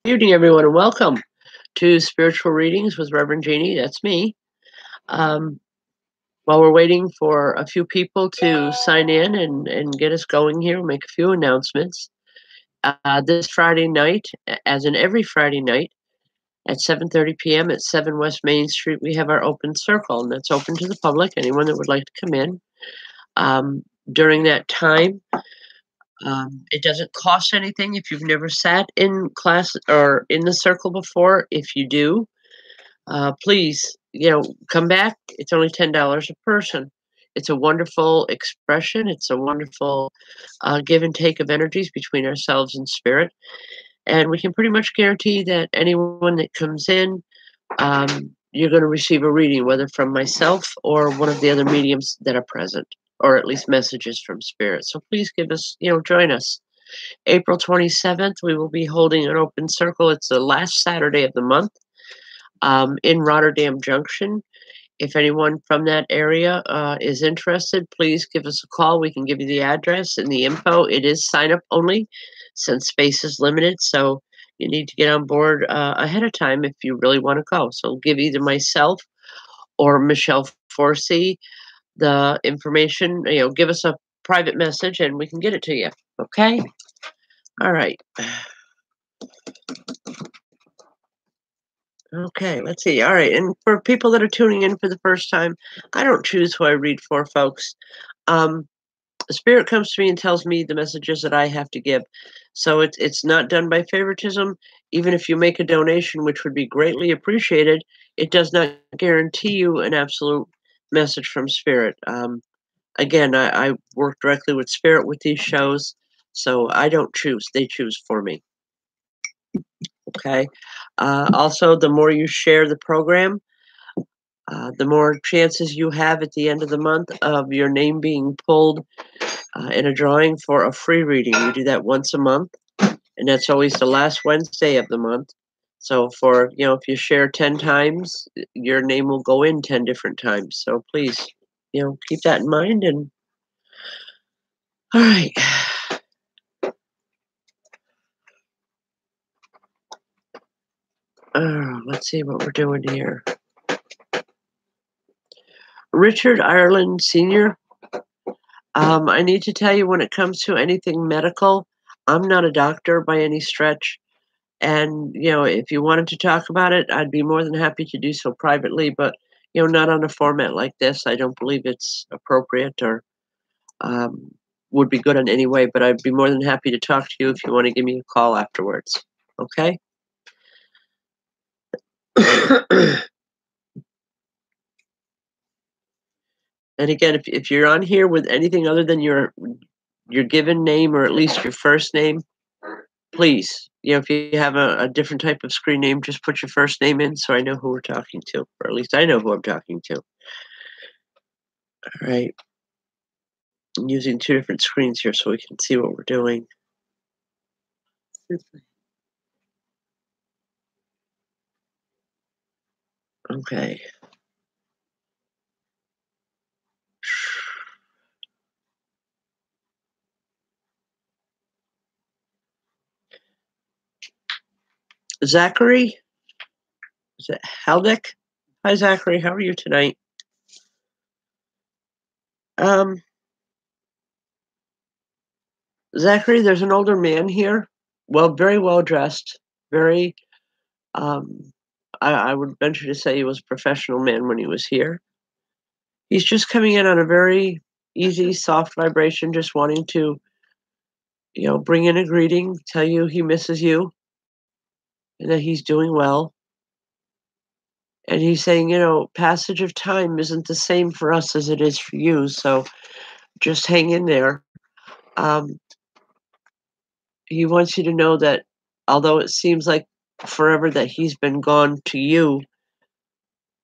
Evening, everyone, and welcome to Spiritual Readings with Rev Jeanne. That's me. Um, while we're waiting for a few people to sign in and get us going here, we'll make a few announcements. This Friday night, as in every Friday night, at 7:30 p.m. at 7 West Main Street, we have our open circle, and that's open to the public, anyone that would like to come in. During that time, it doesn't cost anything if you've never sat in class or in the circle before. If you do, please, come back. It's only $10 a person. It's a wonderful expression. It's a wonderful give and take of energies between ourselves and spirit. And we can pretty much guarantee that anyone that comes in, you're going to receive a reading, whether from myself or one of the other mediums that are present, or at least messages from spirit. So please join us. April 27th, we will be holding an open circle. It's the last Saturday of the month in Rotterdam Junction. If anyone from that area is interested, please give us a call. We can give you the address and the info. It is sign up only since space is limited. So you need to get on board ahead of time if you really want to go. So give either myself or Michelle Forsey the information. Give us a private message and we can get it to you. Okay? All right. Okay, let's see. All right, and for people that are tuning in for the first time, I don't choose who I read for, folks. Um, Spirit comes to me and tells me the messages that I have to give. So it's not done by favoritism. Even if you make a donation, which would be greatly appreciated, it does not guarantee you an absolute message from Spirit. Again, I work directly with Spirit with these shows, so I don't choose. They choose for me. Okay. Also, the more you share the program, the more chances you have at the end of the month of your name being pulled in a drawing for a free reading. We do that once a month, and that's always the last Wednesday of the month. So if you share 10 times, your name will go in 10 different times. So please, keep that in mind. And all right. Let's see what we're doing here. Richard Ireland Sr. I need to tell you, when it comes to anything medical, I'm not a doctor by any stretch. And, if you wanted to talk about it, I'd be more than happy to do so privately, but, not on a format like this. I don't believe it's appropriate or would be good in any way, but I'd be more than happy to talk to you if you want to give me a call afterwards. Okay? And again, if you're on here with anything other than your given name or at least your first name, please, if you have a different type of screen name, just put your first name in so I know who we're talking to, or at least I know who I'm talking to. All right. I'm using two different screens here so we can see what we're doing. Okay. Zachary? Is it Haldick? Hi, Zachary. How are you tonight? Zachary, there's an older man here. Very well dressed. Very, I would venture to say he was a professional man when he was here. He's just coming in on a very easy, soft vibration, just wanting to, bring in a greeting, tell you he misses you, and that he's doing well. And he's saying, passage of time isn't the same for us as it is for you. So just hang in there. He wants you to know that although it seems like forever that he's been gone to you,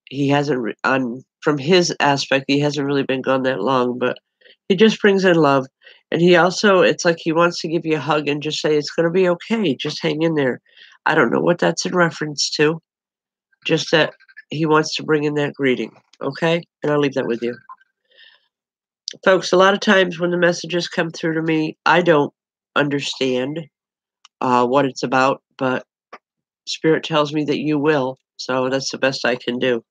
he hasn't, from his aspect, he hasn't really been gone that long, but he just brings in love. And he also, it's like he wants to give you a hug and just say, it's going to be okay. Just hang in there. I don't know what that's in reference to. Just that he wants to bring in that greeting. Okay? And I'll leave that with you. Folks, a lot of times when the messages come through to me, I don't understand what it's about, but Spirit tells me that you will, so that's the best I can do.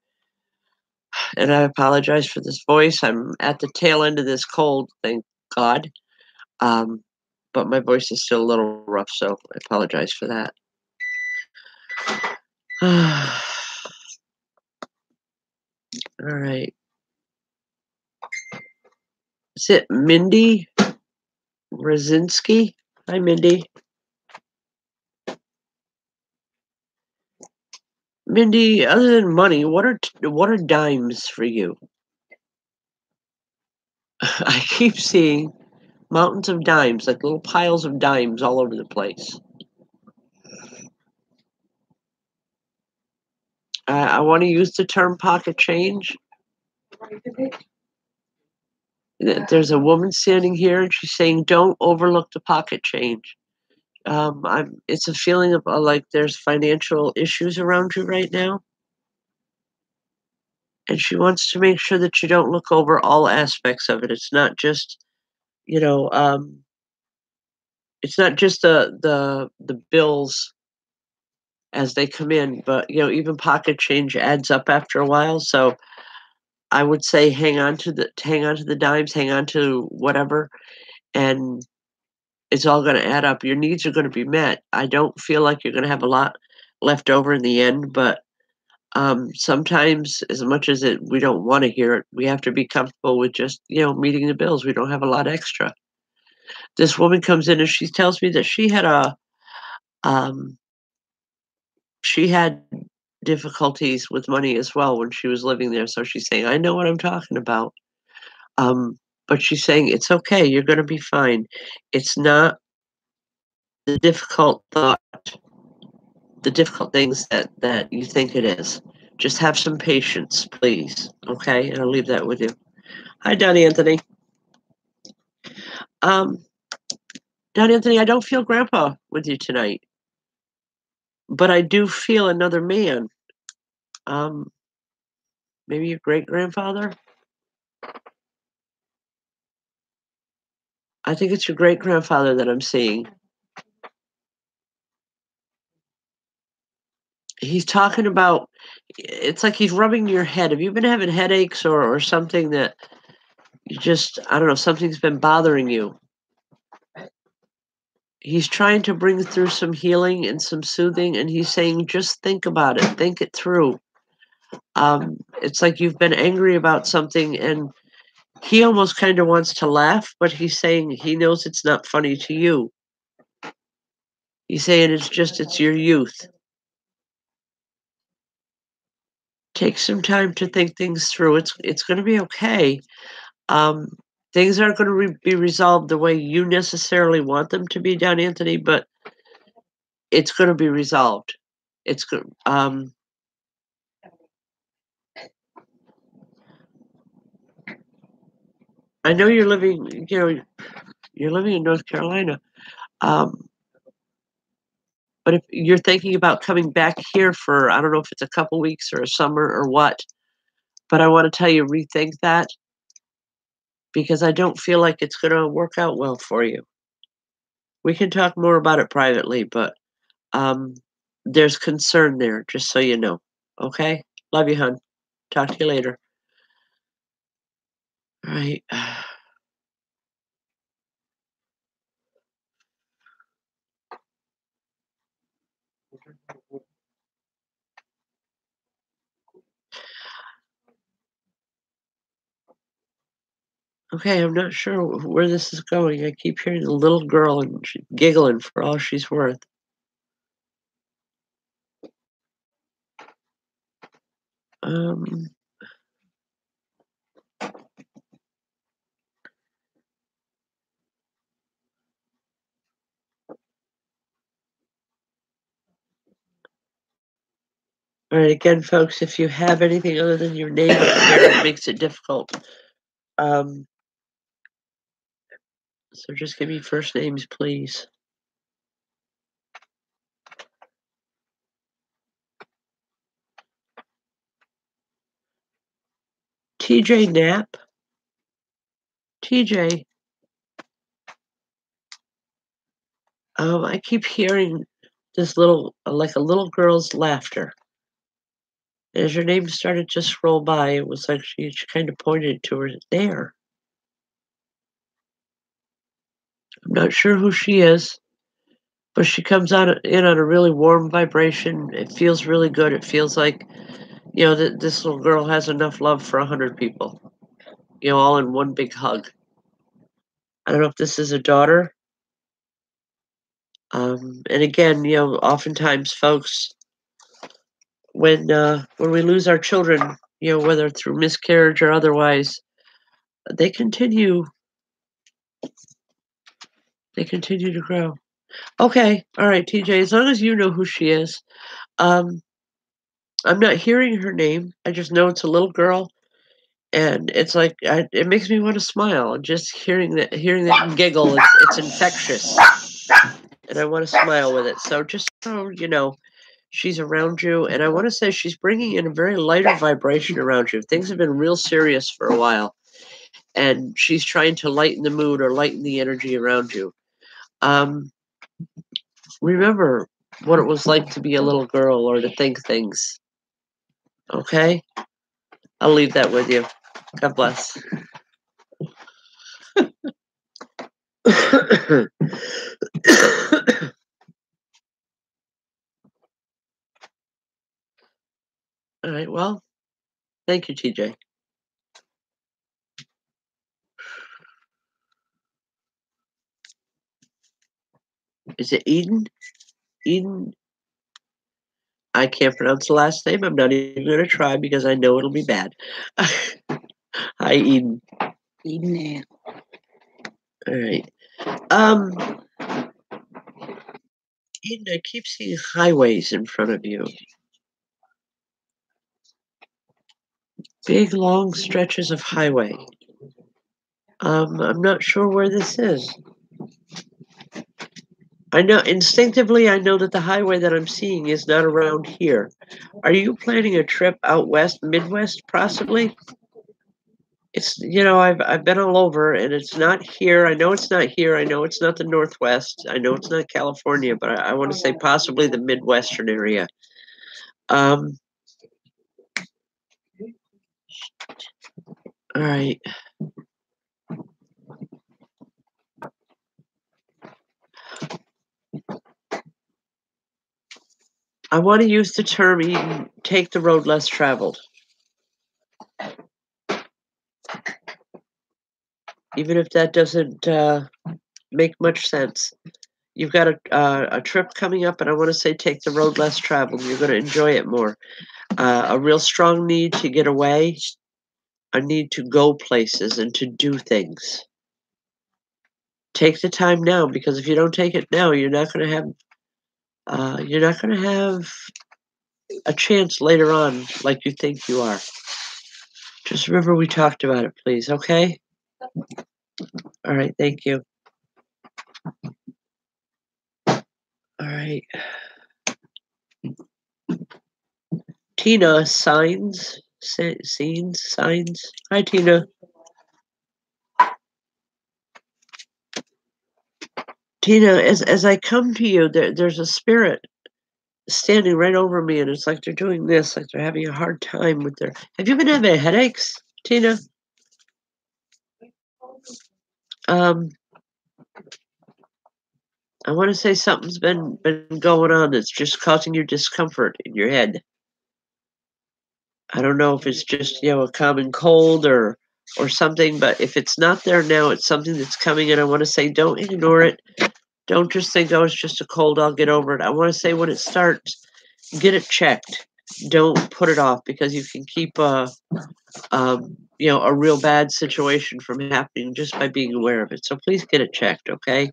And I apologize for this voice. I'm at the tail end of this cold, thank God. Um, but my voice is still a little rough, so I apologize for that. All right. Is it Mindy Rosinski? Hi, Mindy. Mindy, other than money, what are dimes for you? I keep seeing mountains of dimes, like little piles of dimes all over the place. I want to use the term pocket change. There's a woman standing here, and she's saying, "Don't overlook the pocket change." It's a feeling of like there's financial issues around you right now, and she wants to make sure that you don't look over all aspects of it. It's not just, you know, it's not just the bills as they come in, but even pocket change adds up after a while. So I would say hang on to the dimes, hang on to whatever, and it's all going to add up. Your needs are going to be met. I don't feel like you're going to have a lot left over in the end, but sometimes, as much as we don't want to hear it, we have to be comfortable with just meeting the bills. We don't have a lot extra. This woman comes in and she tells me that um, she had difficulties with money as well when she was living there. So she's saying, "I know what I'm talking about." Um, but she's saying it's okay. You're going to be fine. It's not the difficult thought the difficult things that you think it is. Just have some patience, please. Okay, and I'll leave that with you. Hi, Don Anthony. Um, Don Anthony, I don't feel Grandpa with you tonight, but I do feel another man. Um, maybe your great grandfather. I think it's your great grandfather that I'm seeing. He's talking about. It's like he's rubbing your head. Have you been having headaches or something that you just I don't know something's been bothering you? He's trying to bring through some healing and some soothing, and he's saying, just think about it, think it through. It's like you've been angry about something, and he almost kind of wants to laugh, but he's saying he knows it's not funny to you. He's saying it's your youth. Take some time to think things through. It's going to be okay. Um, things aren't going to be resolved the way you necessarily want them to be, Don Anthony, but it's going to be resolved. It's good. I know you're living in North Carolina. Um, but if you're thinking about coming back here for, I don't know if it's a couple weeks or a summer or what, but I want to tell you, rethink that because I don't feel like it's going to work out well for you. We can talk more about it privately, but um, there's concern there, just so you know. Okay? Love you, hon. Talk to you later. All right. Okay, I'm not sure where this is going. I keep hearing the little girl and she's giggling for all she's worth. Um, all right, again, folks, if you have anything other than your name up here, it makes it difficult. Um, so just give me first names, please. TJ Knapp. TJ, I keep hearing this little, like a little girl's laughter. As your name started to scroll by, it was like she kind of pointed to her there. I'm not sure who she is, but she comes in on a really warm vibration. It feels really good. It feels like, that this little girl has enough love for 100 people, all in one big hug. I don't know if this is a daughter. And again, oftentimes folks, when we lose our children, whether through miscarriage or otherwise, they continue they continue to grow. Okay, all right, TJ, as long as you know who she is. Um, I'm not hearing her name. I just know it's a little girl, and it's like it makes me want to smile. Just hearing that giggle, it's infectious, and I want to smile with it. So just so you know, she's around you, and I want to say she's bringing in a very lighter vibration around you. Things have been real serious for a while, and she's trying to lighten the mood or lighten the energy around you. Um, Remember what it was like to be a little girl or to think things. Okay? I'll leave that with you. God bless. All right, well, thank you, TJ. Is it Eden? Eden? I can't pronounce the last name. I'm not even going to try because I know it'll be bad. Hi, Eden. Eden Ann. All right. Eden, I keep seeing highways in front of you. Big, long stretches of highway. I'm not sure where this is. I know instinctively, I know that the highway that I'm seeing is not around here. Are you planning a trip out west, Midwest, possibly? I've been all over, and it's not here. I know it's not here. I know it's not the Northwest. I know it's not California, but I want to say possibly the Midwestern area. All right. I want to use the term even take the road less traveled. Even if that doesn't make much sense. You've got a trip coming up, and I want to say take the road less traveled. You're going to enjoy it more. A real strong need to get away, a need to go places and to do things. Take the time now, because if you don't take it now, you're not going to have a chance later on like you think you are. Just remember we talked about it, please, okay? All right, thank you. All right. Tina, signs. Hi, Tina. Tina, as I come to you, there's a spirit standing right over me, and it's like they're doing this, like they're having a hard time with their. Have you been having headaches, Tina? I want to say something's been going on that's just causing you discomfort in your head. I don't know if it's just a common cold or something, but if it's not there now, it's something that's coming. And I want to say, don't ignore it. Don't just think, oh, it's just a cold. I'll get over it. I want to say, when it starts, get it checked. Don't put it off, because you can keep a real bad situation from happening just by being aware of it. So please get it checked, okay?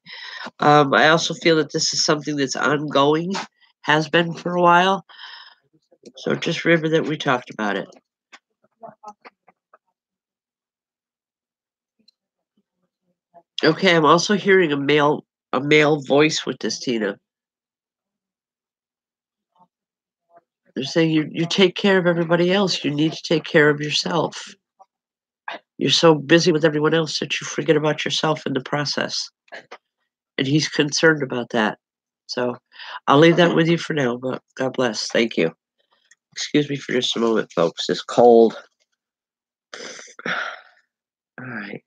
I also feel that this is something that's ongoing, has been for a while. So just remember that we talked about it. Okay, I'm also hearing a male voice with this, Tina. They're saying you take care of everybody else. You need to take care of yourself. You're so busy with everyone else that you forget about yourself in the process. And he's concerned about that. So I'll leave that with you for now, but God bless. Thank you. Excuse me for just a moment, folks. It's cold. All right.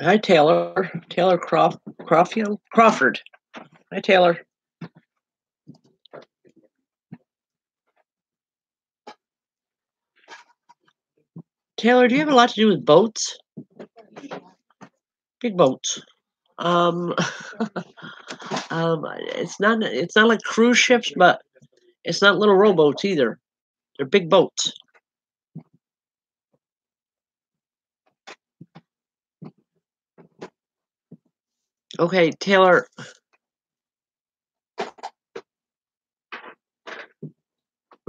Hi, Taylor. Taylor Crawford. Hi, Taylor. Taylor, do you have a lot to do with boats? Big boats. Um, it's not like cruise ships, but it's not little rowboats either. They're big boats. Okay, Taylor. All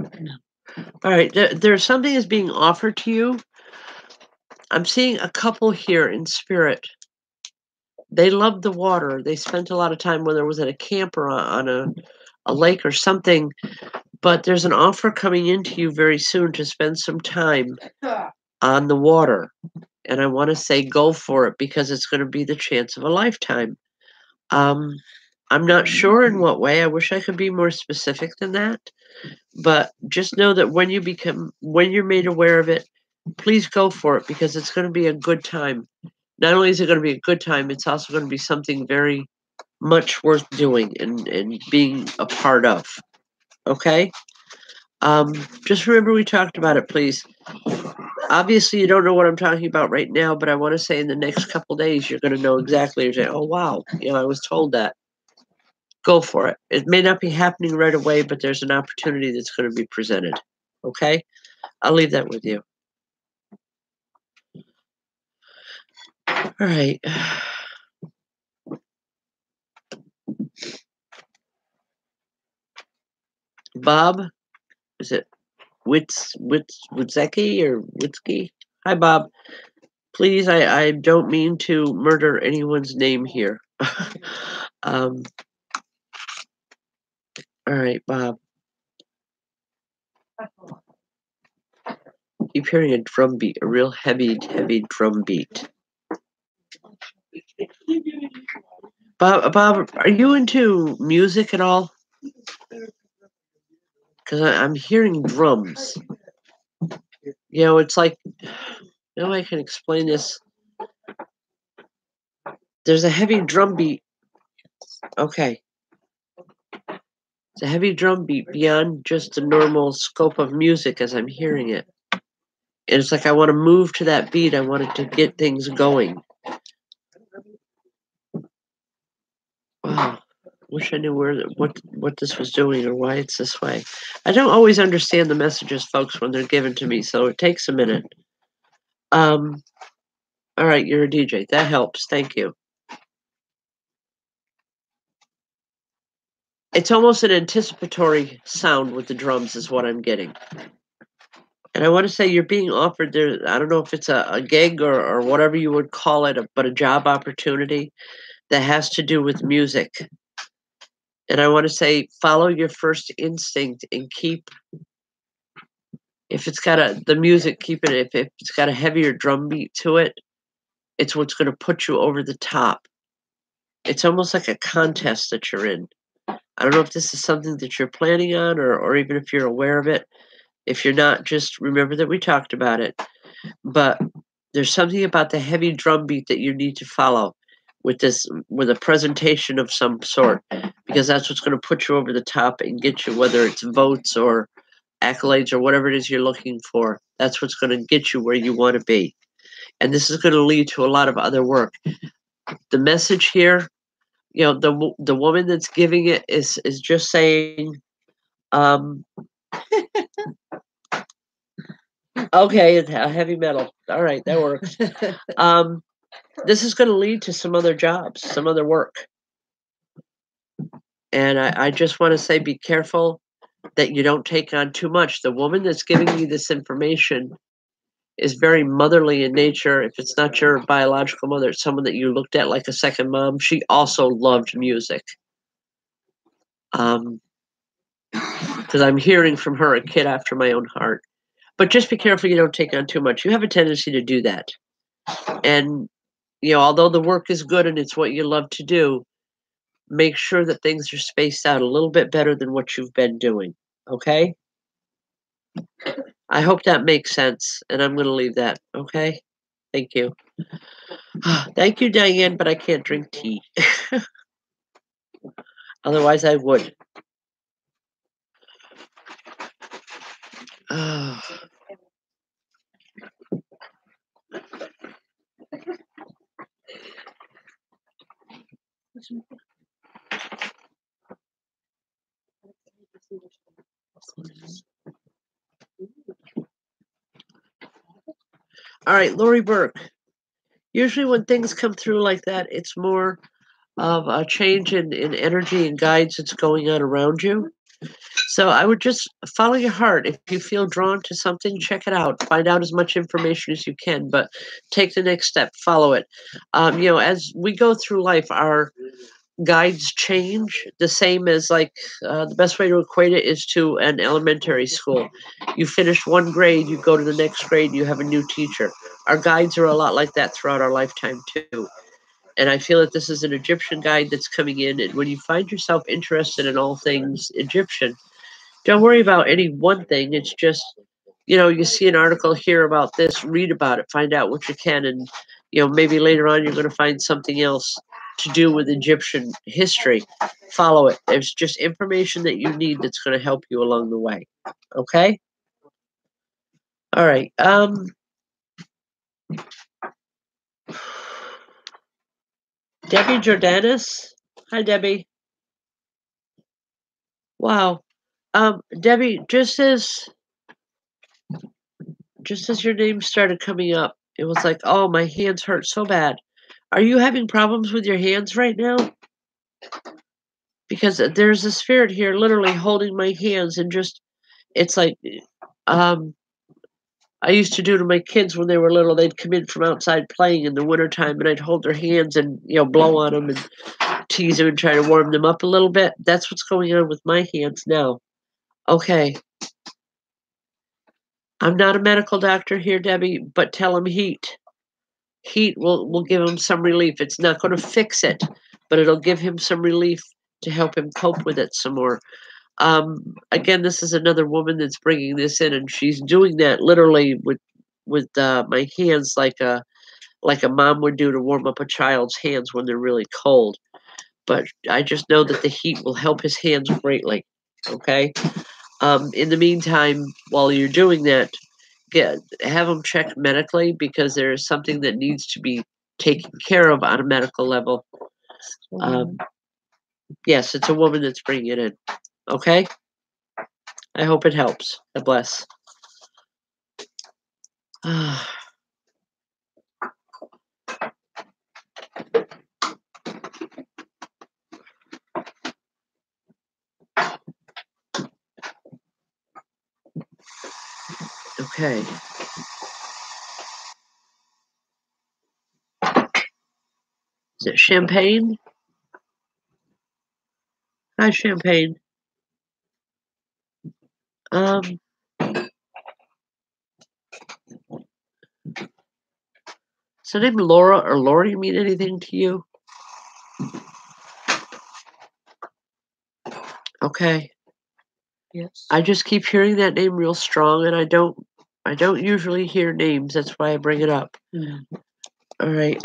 right, there's something is being offered to you. I'm seeing a couple here in spirit. They loved the water. They spent a lot of time, whether it was at a camp or on a lake or something. But there's an offer coming into you very soon to spend some time on the water. And I want to say go for it because it's going to be the chance of a lifetime. I'm not sure in what way. I wish I could be more specific than that. But just know that when you're made aware of it, please go for it because it's going to be a good time. Not only is it going to be a good time, it's also going to be something very much worth doing and being a part of. Okay? Just remember we talked about it, please. Obviously, you don't know what I'm talking about right now, but I want to say in the next couple days, you're going to know exactly. You're saying, oh, wow, I was told that. Go for it. It may not be happening right away, but there's an opportunity that's going to be presented. Okay? I'll leave that with you. All right. Bob, is it Witzeki or Witzki? Hi, Bob. Please, I don't mean to murder anyone's name here. All right, Bob. Keep hearing a drum beat, a real heavy drum beat. Bob, are you into music at all? Because I'm hearing drums. It's like, I can explain this. There's a heavy drum beat. Okay. It's a heavy drum beat beyond just the normal scope of music as I'm hearing it. And it's like I want to move to that beat. I wanted to get things going. Wow. Wish I knew what this was doing or why it's this way. I don't always understand the messages, folks, when they're given to me, so it takes a minute. All right, you're a DJ. That helps. Thank you. It's almost an anticipatory sound with the drums is what I'm getting. And I want to say you're being offered there. I don't know if it's a gig or whatever you would call it, but a job opportunity that has to do with music. And I want to say follow your first instinct and keep, if it's got the music, keep it. If it's got a heavier drum beat to it, it's what's going to put you over the top. It's almost like a contest that you're in. I don't know if this is something that you're planning on or even if you're aware of it. If you're not, just remember that we talked about it. But there's something about the heavy drum beat that you need to follow with a presentation of some sort, because that's what's going to put you over the top and get you, whether it's votes or accolades or whatever it is you're looking for. That's what's going to get you where you want to be. And this is going to lead to a lot of other work. The message here, the woman that's giving it is just saying, okay, it's heavy metal. All right, that works. This is going to lead to some other jobs, some other work. And I just want to say be careful that you don't take on too much. The woman that's giving you this information is very motherly in nature. If it's not your biological mother, it's someone that you looked at like a second mom. She also loved music. Because I'm hearing from her a kid after my own heart. But just be careful you don't take on too much. You have a tendency to do that. And, although the work is good and it's what you love to do, make sure that things are spaced out a little bit better than what you've been doing. Okay? I hope that makes sense, and I'm gonna leave that, okay? Thank you. Thank you, Diane, but I can't drink tea. Otherwise, I would. Ah. All right, Lori Burke. Usually when things come through like that, it's more of a change in energy and guides that's going on around you. So I would just follow your heart. If you feel drawn to something, check it out. Find out as much information as you can, but take the next step. Follow it. As we go through life, our guides change. The same as the best way to equate it is to an elementary school. You finish one grade, you go to the next grade, you have a new teacher. Our guides are a lot like that throughout our lifetime too. And I feel that this is an Egyptian guide that's coming in. And when you find yourself interested in all things Egyptian, don't worry about any one thing. It's just, you see an article here about this, read about it, find out what you can. And, maybe later on you're going to find something else to do with Egyptian history. Follow it. There's just information that you need that's going to help you along the way. Okay? All right. Debbie Jordanis. Hi, Debbie. Wow. Debbie, just as your name started coming up, it was like, oh, my hands hurt so bad. Are you having problems with your hands right now? Because there's a spirit here literally holding my hands and it's like, um, I used to do to my kids when they were little. They'd come in from outside playing in the wintertime and I'd hold their hands and, blow on them and tease them and try to warm them up a little bit. That's what's going on with my hands now. Okay. I'm not a medical doctor here, Debbie, but tell him heat. Heat will give him some relief. It's not going to fix it, but it'll give him some relief to help him cope with it some more. Again, this is another woman that's bringing this in, and she's doing that literally with my hands like a mom would do to warm up a child's hands when they're really cold. But I just know that the heat will help his hands greatly. Okay. In the meantime, while you're doing that, have them checked medically because there is something that needs to be taken care of on a medical level. Yes, it's a woman that's bringing it in. Okay? I hope it helps. God bless. Okay. Is it Champagne? Hi, Champagne. Um, does the name Laura or Lori mean anything to you? Okay. Yes. I just keep hearing that name real strong, and I don't usually hear names. That's why I bring it up. All right.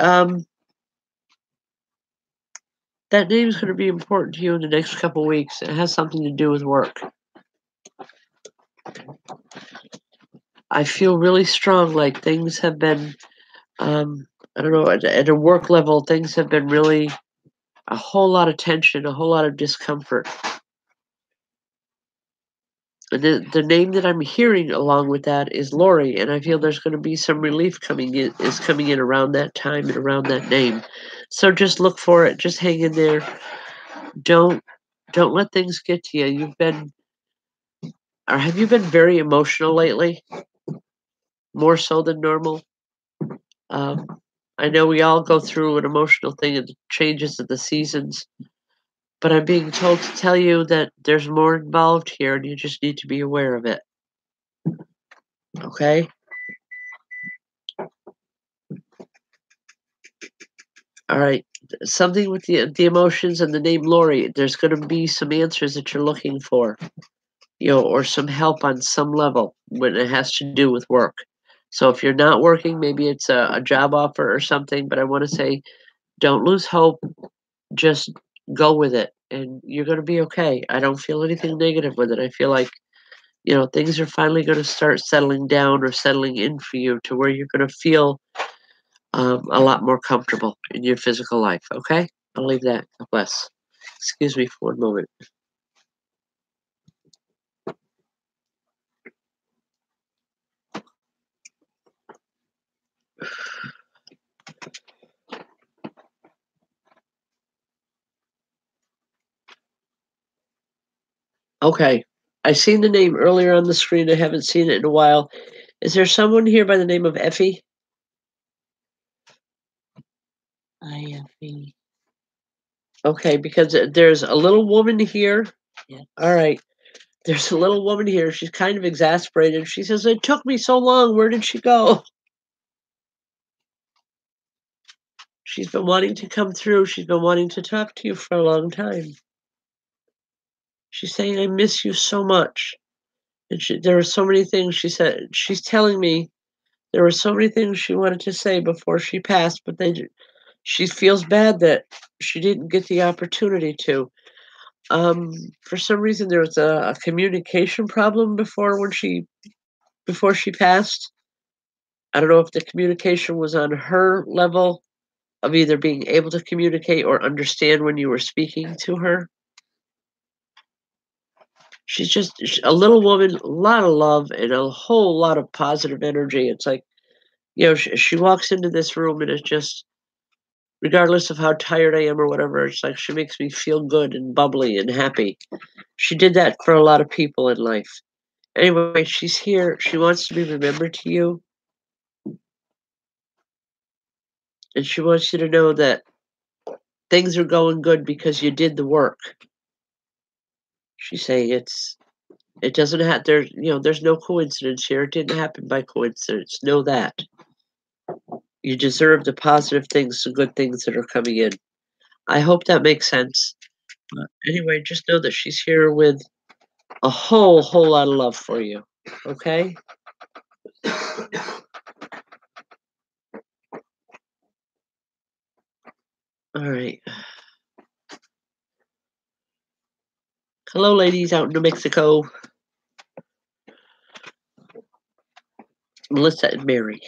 That name's going to be important to you in the next couple weeks. It has something to do with work. I feel really strong, like things have been, I don't know, at a work level, things have been really a whole lot of tension, a whole lot of discomfort. The name that I'm hearing along with that is Lori, and I feel there's going to be some relief coming in around that time and around that name. So just look for it. Just hang in there. Don't let things get to you. Have you been very emotional lately? More so than normal? I know we all go through an emotional thing and the changes of the seasons, but I'm being told to tell you that there's more involved here and you just need to be aware of it. Okay? All right. Something with the emotions and the name Lori. There's going to be some answers that you're looking for, or some help on some level when it has to do with work. So if you're not working, maybe it's a job offer or something. But I want to say, don't lose hope. Just go with it, and you're going to be okay. I don't feel anything negative with it. I feel like things are finally going to start settling down or settling in for you to where you're going to feel a lot more comfortable in your physical life. Okay, I'll leave that. God bless. Excuse me for one moment. Okay, I seen the name earlier on the screen. I haven't seen it in a while. Is there someone here by the name of Effie? Effie. Okay, because there's a little woman here. Yeah. All right. There's a little woman here. She's kind of exasperated. She says, "It took me so long. Where did she go?" She's been wanting to come through. She's been wanting to talk to you for a long time. She's saying, "I miss you so much." And there were so many things she said. She's telling me there were so many things she wanted to say before she passed, but she feels bad that she didn't get the opportunity to. For some reason, there was a communication problem before she passed. I don't know if the communication was on her level of either being able to communicate or understand when you were speaking to her. She's just a little woman, a lot of love, and a whole lot of positive energy. It's like, she walks into this room and it's just, regardless of how tired I am or whatever, it's like she makes me feel good and bubbly and happy. She did that for a lot of people in life. Anyway, she's here. She wants to be remembered to you, and she wants you to know that things are going good because you did the work. She's saying it doesn't have there's no coincidence here. It didn't happen by coincidence. Know that. You deserve the positive things, the good things that are coming in. I hope that makes sense. Anyway, just know that she's here with a whole lot of love for you. Okay? All right. Hello, ladies out in New Mexico. Melissa and Mary.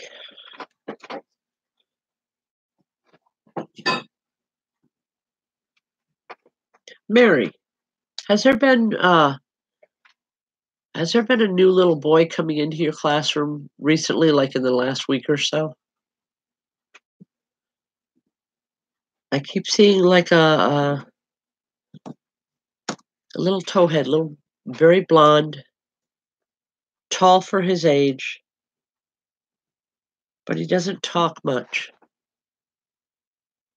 Mary, has there been uh has there been a new little boy coming into your classroom recently, like in the last week or so? I keep seeing like a little towhead, little very blonde, tall for his age, but he doesn't talk much.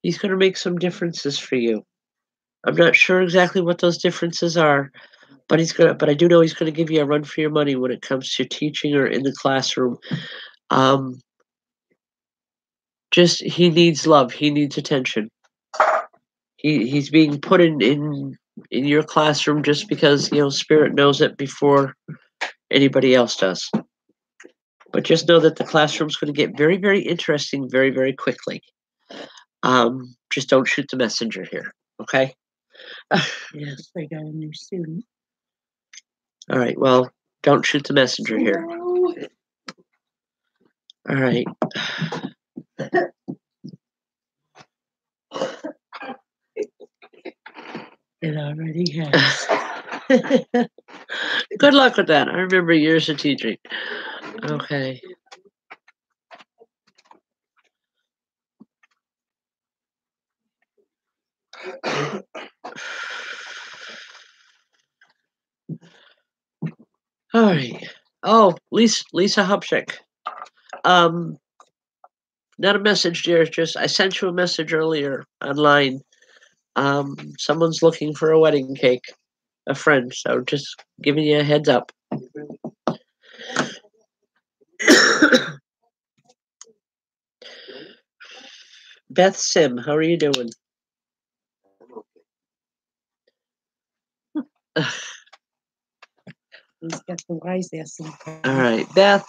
He's gonna make some differences for you. I'm not sure exactly what those differences are, but I do know he's gonna give you a run for your money when it comes to teaching or in the classroom. Um, just he needs love, he needs attention. He's being put in your classroom just because, spirit knows it before anybody else does. But just know that the classroom's gonna get very, very interesting very, very quickly. Just don't shoot the messenger here, okay? Yes, I got a new student. All right, well, don't shoot the messenger here. All right. It already has. Good luck with that. I remember years of teaching. Okay. All right. Oh, Lisa Hupchick. Um, Not a message, dear. Just I sent you a message earlier online. Someone's looking for a wedding cake, a friend. So just giving you a heads up. Beth Sim, how are you doing? He's got the wise ass in the All right, Beth.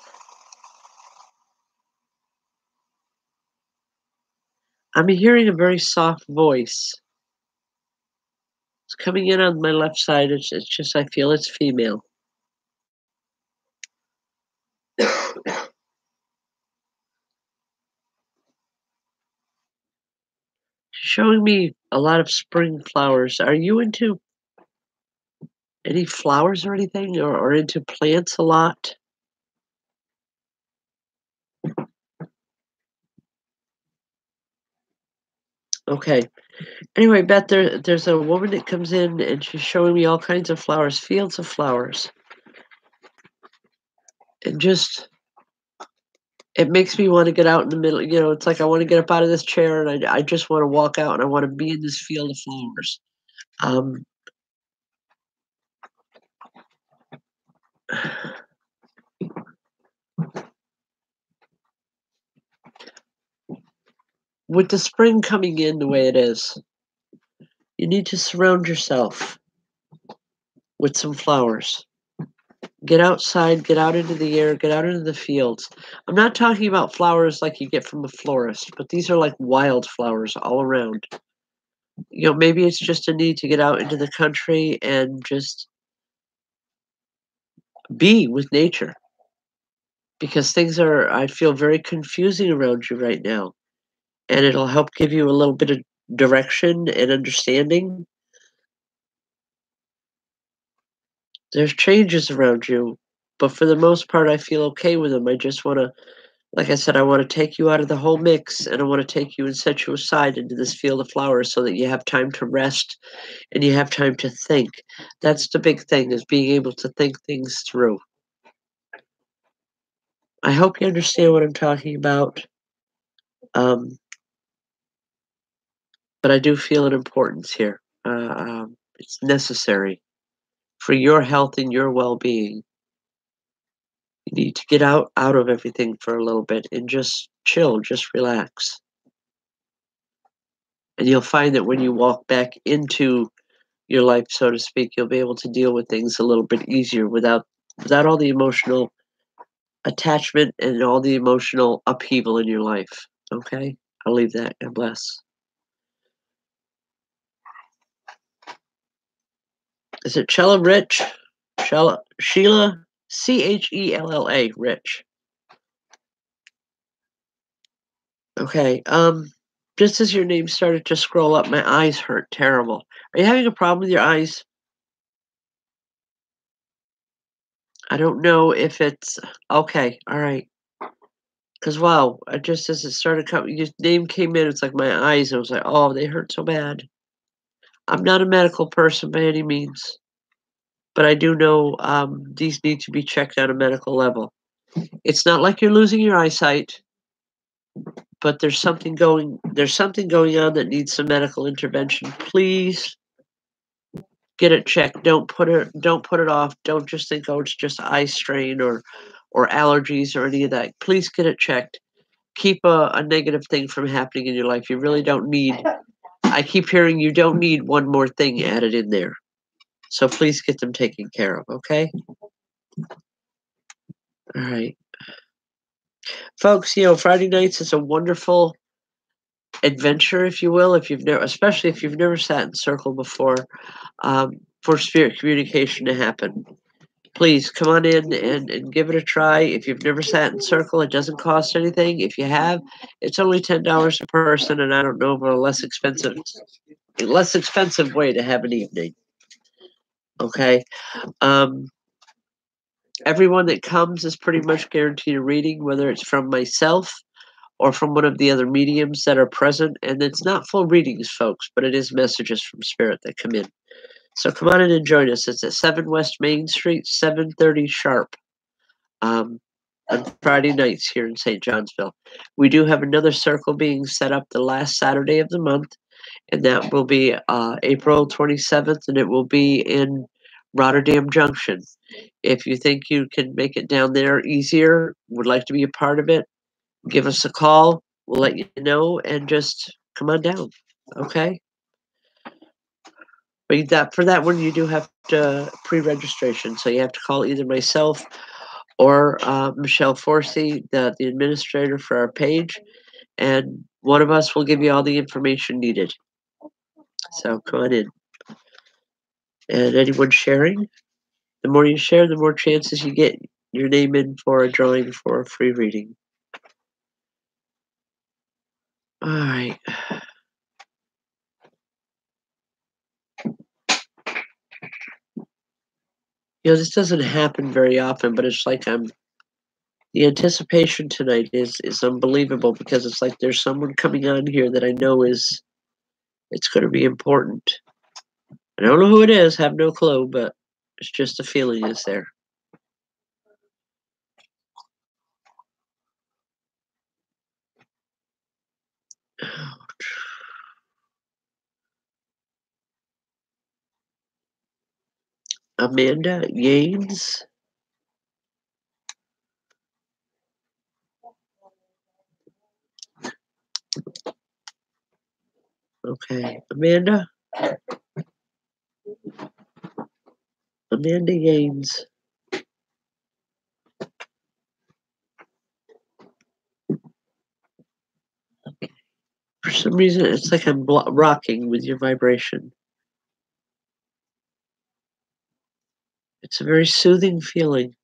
I'm hearing a very soft voice. It's coming in on my left side. It's just I feel it's female. Showing me a lot of spring flowers. Are you into any flowers or anything, or into plants a lot? Okay. Anyway, Beth, there's a woman that comes in and she's showing me all kinds of flowers, fields of flowers. And just it makes me want to get out in the middle. You know, it's like I want to get up out of this chair and I just want to walk out and I want to be in this field of flowers. Um, with the spring coming in the way it is, you need to surround yourself with some flowers. Get outside, get out into the air, get out into the fields. I'm not talking about flowers like you get from a florist, but these are like wildflowers all around. You know, maybe it's just a need to get out into the country and just be with nature because things are, I feel, very confusing around you right now. And it'll help give you a little bit of direction and understanding. There's changes around you, but for the most part, I feel okay with them. I just want to, like I said, I want to take you out of the whole mix and I want to take you and set you aside into this field of flowers so that you have time to rest and you have time to think. That's the big thing, is being able to think things through. I hope you understand what I'm talking about. Um, but I do feel an importance here. It's necessary for your health and your well-being. You need to get out of everything for a little bit and just chill, just relax. And you'll find that when you walk back into your life, so to speak, you'll be able to deal with things a little bit easier without all the emotional attachment and all the emotional upheaval in your life. Okay? I'll leave that. God bless. Is it Chella Rich? Sheila Chella, Rich. Okay. Just as your name started to scroll up, my eyes hurt terrible. Are you having a problem with your eyes? I don't know if it's okay. All right. Because wow, just as it started coming, your name came in. It's like my eyes. I was like, oh, they hurt so bad. I'm not a medical person by any means, but I do know these need to be checked at a medical level. It's not like you're losing your eyesight, but there's something going on that needs some medical intervention. Please get it checked. Don't put it off. Don't just think, oh, it's just eye strain or allergies or any of that. Please get it checked. Keep a negative thing from happening in your life. You really don't need, I keep hearing you don't need one more thing added in there. So please get them taken care of, okay? All right. Folks, you know, Friday nights is a wonderful adventure, if you will, if you've never, especially if you've never sat in circle before, for spirit communication to happen. Please come on in and give it a try. If you've never sat in circle, it doesn't cost anything. If you have, it's only $10 a person, and I don't know of a less expensive way to have an evening. Okay. Um, Everyone that comes is pretty much guaranteed a reading, whether it's from myself or from one of the other mediums that are present. And it's not full readings, folks, but it is messages from spirit that come in. So come on in and join us. It's at 7 West Main Street, 7:30 sharp. On Friday nights here in St. Johnsville. We do have another circle being set up the last Saturday of the month, and that will be April 27th, and it will be in Rotterdam Junction. If you think you can make it down there easier, would like to be a part of it, give us a call. We'll let you know, and just come on down. Okay. But for that one, you do have to pre-registration, so you have to call either myself or Michelle Forsey, the administrator for our page, and one of us will give you all the information needed. So come on in. And anyone sharing, the more you share, the more chances you get your name in for a drawing for a free reading. All right. This doesn't happen very often, but it's like the anticipation tonight is unbelievable because it's like there's someone coming on here that I know it's going to be important. I don't know who it is, have no clue, but it's just a feeling is there. Amanda Yanes. Okay, Amanda Yanes. For some reason, it's like I'm rocking with your vibration. It's a very soothing feeling.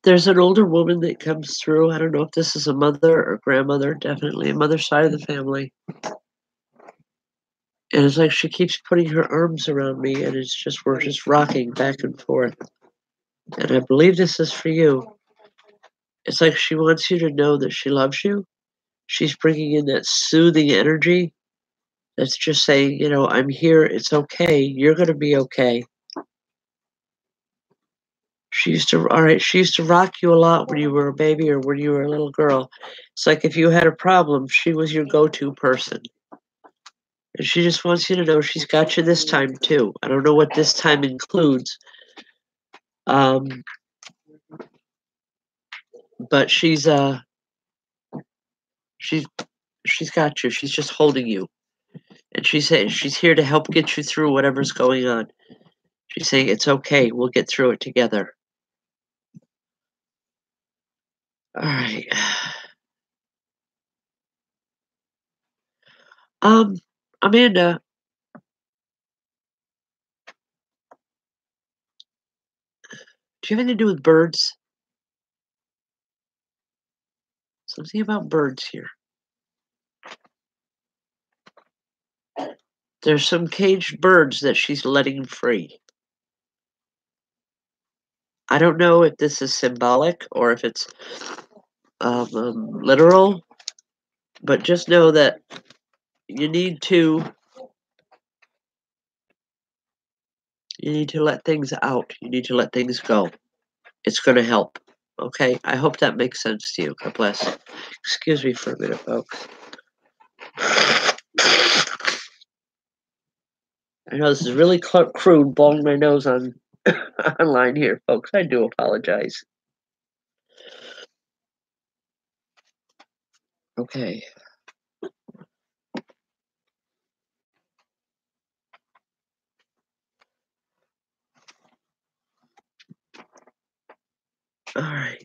There's an older woman that comes through. I don't know if this is a mother or grandmother, definitely a mother's side of the family. And it's like she keeps putting her arms around me, and we're just rocking back and forth. And I believe this is for you. It's like she wants you to know that she loves you. She's bringing in that soothing energy that's just saying, I'm here. It's okay. You're going to be okay. She used to rock you a lot when you were a baby or when you were a little girl. It's like if you had a problem, she was your go-to person. And she just wants you to know she's got you this time too. I don't know what this time includes. But she's got you. She's just holding you. And she's saying she's here to help get you through whatever's going on. She's saying it's okay. We'll get through it together. All right. Amanda, do you have anything to do with birds? Something about birds here. There's some caged birds that she's letting free. I don't know if this is symbolic or if it's literal, but just know that you need to let things out. You need to let things go. It's going to help. Okay, I hope that makes sense to you. God bless. Excuse me for a minute, folks. I know this is really crude, blowing my nose on online here, folks. I do apologize. Okay. All right.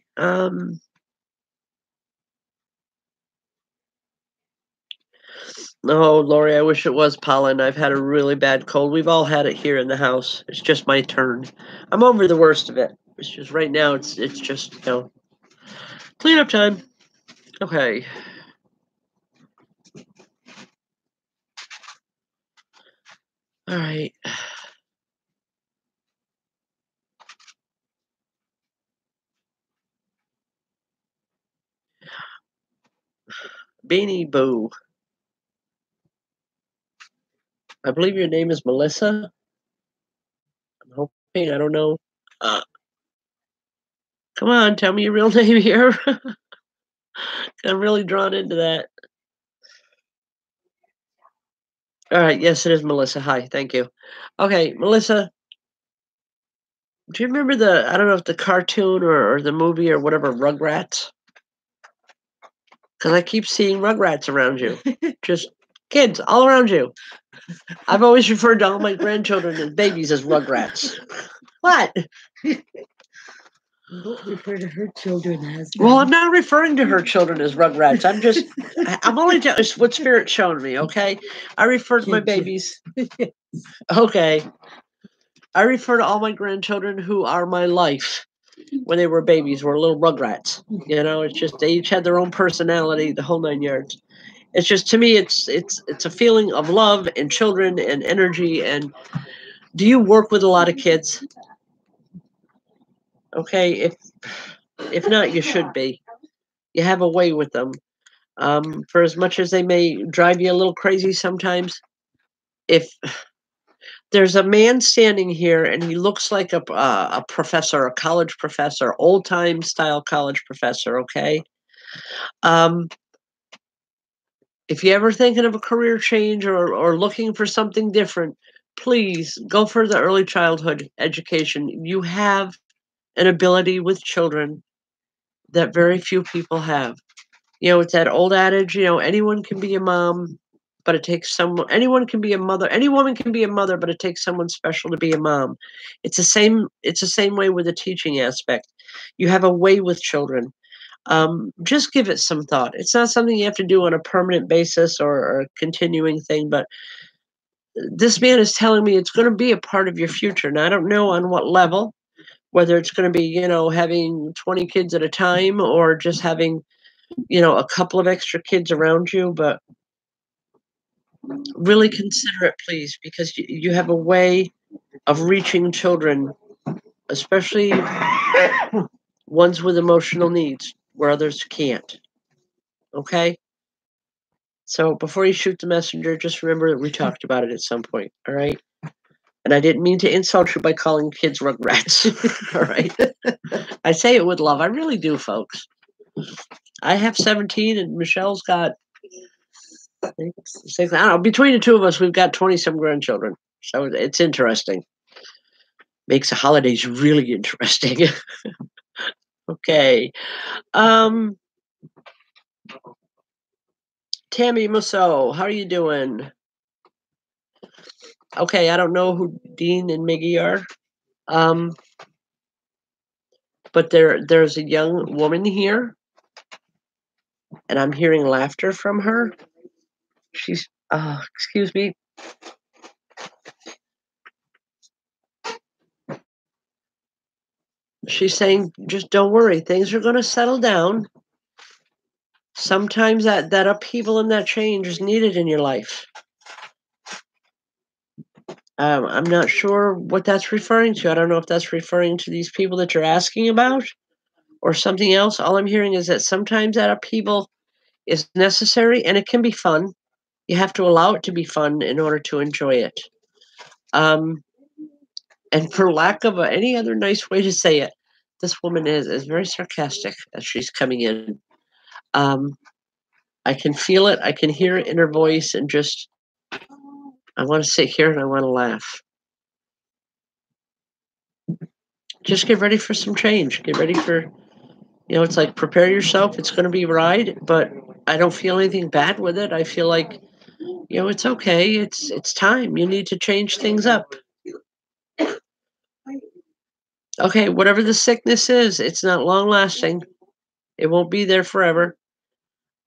No, Lori, I wish it was pollen. I've had a really bad cold. We've all had it here in the house. It's just my turn. I'm over the worst of it. It's just right now. It's just cleanup time. Okay. All right. Beanie Boo. I believe your name is Melissa. I'm hoping. I don't know. Come on, tell me your real name here. I'm really drawn into that. All right. Yes, it is Melissa. Hi. Thank you. Okay, Melissa. Do you remember I don't know if the cartoon or the movie or whatever, Rugrats? Because I keep seeing Rugrats around you. Just kids all around you. I've always referred to all my grandchildren and babies as Rugrats. What? Don't refer to her children as. Well, I'm not referring to her children as Rugrats. I'm only telling what Spirit's showing me, okay? I refer to my Kid you. babies. Okay. I refer to all my grandchildren who are my life when they were babies, were little Rugrats. You know, it's just they each had their own personality, the whole 9 yards. It's just to me, it's a feeling of love and children and energy. And do you work with a lot of kids? Okay, if not, you should be. You have a way with them. For as much as they may drive you a little crazy sometimes, if there's a man standing here and he looks like a professor, a college professor, old time style college professor. Okay, um, if you're ever thinking of a career change or looking for something different, please go for the early childhood education. You have an ability with children that very few people have. You know, it's that old adage, anyone can be a mom, but it takes someone anyone can be a mother. Any woman can be a mother, but it takes someone special to be a mom. It's the same way with the teaching aspect. You have a way with children. Just give it some thought. It's not something you have to do on a permanent basis or a continuing thing, but this man is telling me it's going to be a part of your future. Now, I don't know on what level, whether it's going to be, having 20 kids at a time or just having, a couple of extra kids around you, but really consider it, please, because you have a way of reaching children, especially ones with emotional needs where others can't. Okay? So before you shoot the messenger, just remember that we talked about it at some point. All right? And I didn't mean to insult you by calling kids rugrats. All right? I say it with love. I really do, folks. I have 17 and Michelle's got six. I don't know. Between the two of us, we've got 20 some grandchildren. So it's interesting. Makes the holidays really interesting. Okay. Um, Tammy Musso, how are you doing? Okay, I don't know who Dean and Miggy are. But there's a young woman here, and I'm hearing laughter from her. She's excuse me. She's saying, just don't worry, things are gonna settle down. Sometimes that upheaval and that change is needed in your life. I'm not sure what that's referring to. I don't know if that's referring to these people that you're asking about or something else. All I'm hearing is that sometimes that upheaval is necessary and it can be fun. You have to allow it to be fun in order to enjoy it. And for lack of any other nice way to say it, this woman is very sarcastic as she's coming in. Um, I can feel it. I can hear it in her voice, and just I want to sit here and I want to laugh. Just get ready for some change. Get ready for, it's like prepare yourself. It's going to be a ride, but I don't feel anything bad with it. I feel like, it's okay. It's time. You need to change things up. Okay, whatever the sickness is, it's not long lasting. It won't be there forever.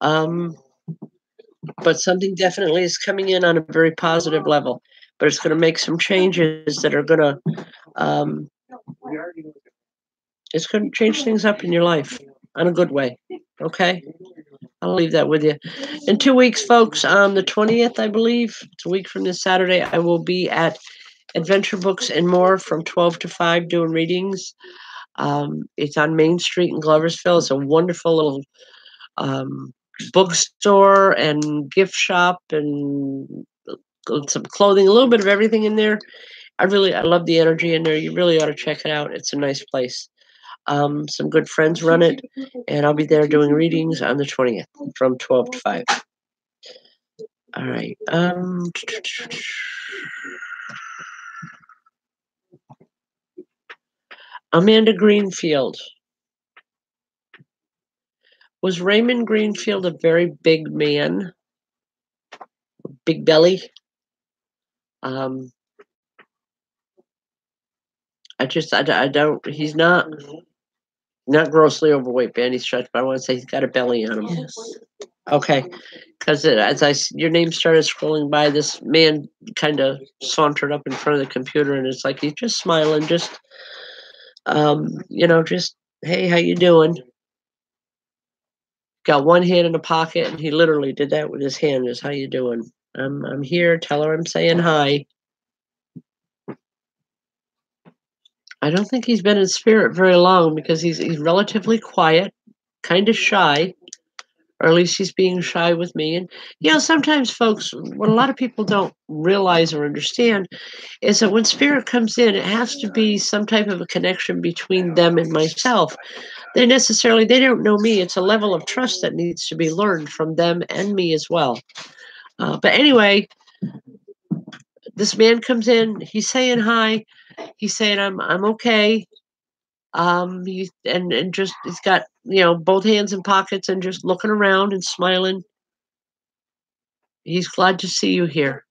Um, but something definitely is coming in on a very positive level. But it's going to make some changes that are going to, um, it's going to change things up in your life in a good way. Okay, I'll leave that with you. In 2 weeks, folks, on the 20th, I believe, it's a week from this Saturday, I will be at Adventure Books and More from 12 to 5 doing readings. It's on Main Street in Gloversville. It's a wonderful little um, bookstore and gift shop and some clothing, a little bit of everything in there. I love the energy in there. You really ought to check it out. It's a nice place. Some good friends run it, and I'll be there doing readings on the 20th from 12 to 5. All right. Amanda Greenfield. Was Raymond Greenfield a very big man? Big belly? I don't, he's not grossly overweight by any stretch, but I want to say he's got a belly on him. Yes. Okay, because your name started scrolling by, this man kind of sauntered up in front of the computer, and it's like he's just smiling, just just, hey, how you doing? Got one hand in a pocket, and he literally did that with his hand. Just, how you doing? I'm here. Tell her I'm saying hi. I don't think he's been in spirit very long because he's relatively quiet, kind of shy, or at least he's being shy with me. And sometimes folks, what a lot of people don't realize or understand is that when spirit comes in, it has to be some type of a connection between them and myself. They don't know me. It's a level of trust that needs to be learned from them and me as well. But anyway, this man comes in. He's saying hi. He's saying I'm okay. He's got both hands in pockets and just looking around and smiling. He's glad to see you here.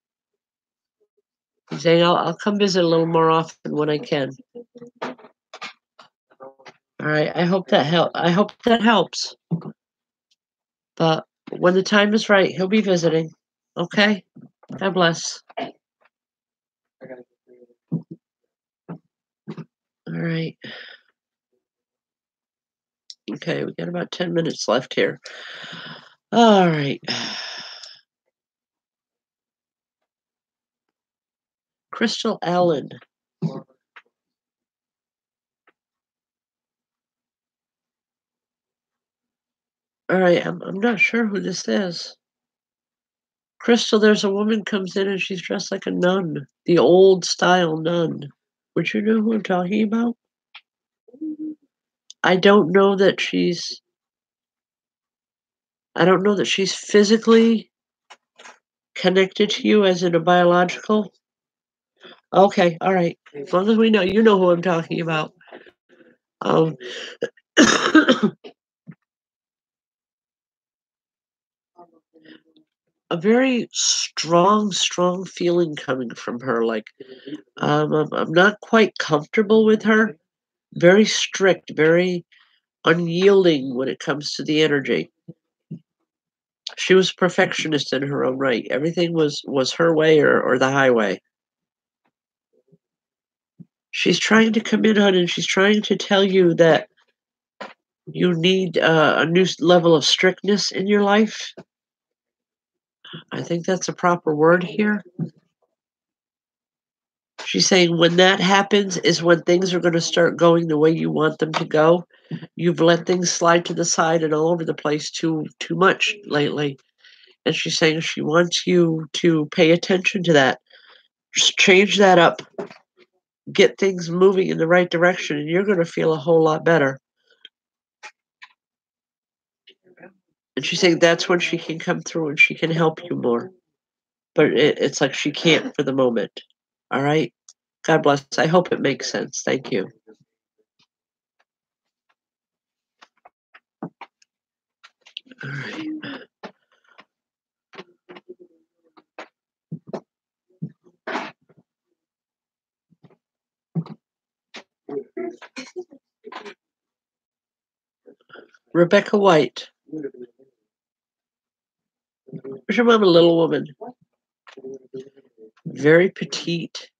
He's saying I'll come visit a little more often when I can. All right. I hope that helps. But when the time is right, he'll be visiting. Okay? God bless. All right. Okay, we got about 10 minutes left here. All right. Crystal Allen. All right, I'm not sure who this is. Crystal, there's a woman comes in and she's dressed like a nun, the old style nun. Would you know who I'm talking about? I don't know that she's physically connected to you as in a biological. Okay, all right. As long as we know, you know who I'm talking about. Um, a very strong feeling coming from her. Like, I'm not quite comfortable with her. Very strict, very unyielding when it comes to the energy. She was perfectionist in her own right. Everything was her way or the highway. She's trying to come in on, and she's trying to tell you that you need a new level of strictness in your life. I think that's a proper word here. She's saying when that happens is when things are going to start going the way you want them to go. You've let things slide to the side and all over the place too much lately. And she's saying she wants you to pay attention to that. Just change that up. Get things moving in the right direction, and you're going to feel a whole lot better. And she's saying that's when she can come through and she can help you more. But it's like she can't for the moment. All right? God bless. I hope it makes sense. Thank you. All right. Rebecca White. Where's your mom, a little woman? Very petite.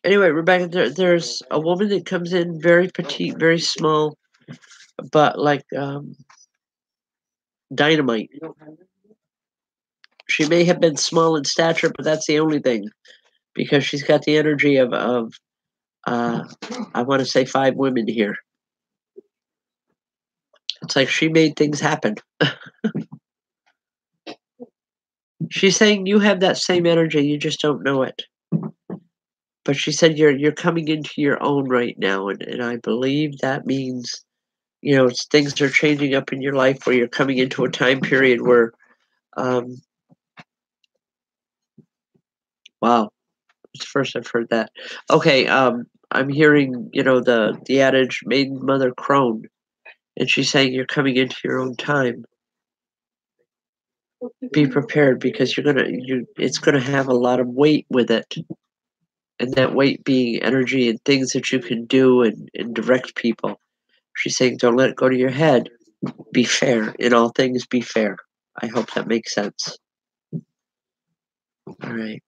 Anyway, Rebecca, there's a woman that comes in very petite, very small, but like dynamite. She may have been small in stature, but that's the only thing, because she's got the energy of I want to say 5 women here. It's like she made things happen. She's saying you have that same energy, you just don't know it. But she said you're coming into your own right now, and I believe that means things are changing up in your life where you're coming into a time period where wow, It's the first I've heard that. Okay, I'm hearing, the adage "maiden mother crone," and she's saying you're coming into your own time. Be prepared because it's gonna have a lot of weight with it, and that weight being energy and things that you can do and direct people. She's saying don't let it go to your head. Be fair. In all things, be fair. I hope that makes sense. All right.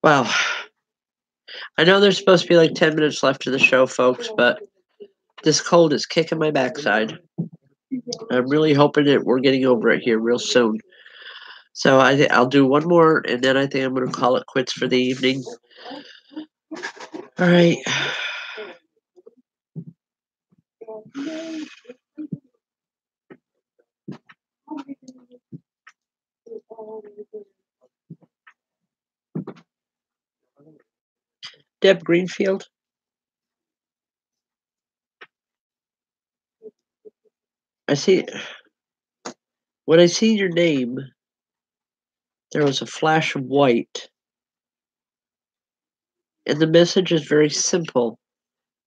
Wow. I know there's supposed to be like 10 minutes left of the show, folks, but this cold is kicking my backside. I'm really hoping that we're getting over it here real soon. So I'll do one more, and then I think I'm going to call it quits for the evening. All right. Deb Greenfield. I see. When I see your name, there was a flash of white, and the message is very simple.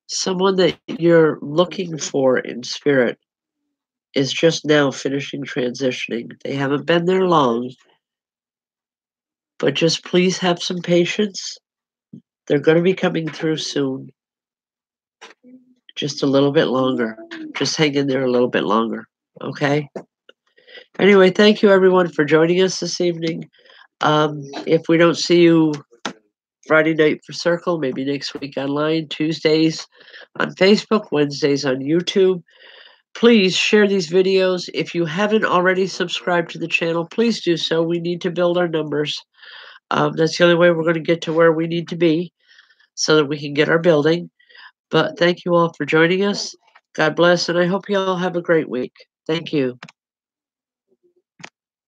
Someone that you're looking for in spirit is just now finishing transitioning. They haven't been there long, but just please have some patience. They're going to be coming through soon. Just a little bit longer. Just hang in there a little bit longer. Okay? Anyway, thank you everyone for joining us this evening. If we don't see you Friday night for Circle, maybe next week online, Tuesdays on Facebook, Wednesdays on YouTube. Please share these videos. If you haven't already subscribed to the channel, please do so. We need to build our numbers. That's the only way we're going to get to where we need to be so that we can get our building. But thank you all for joining us. God bless, and I hope you all have a great week. Thank you.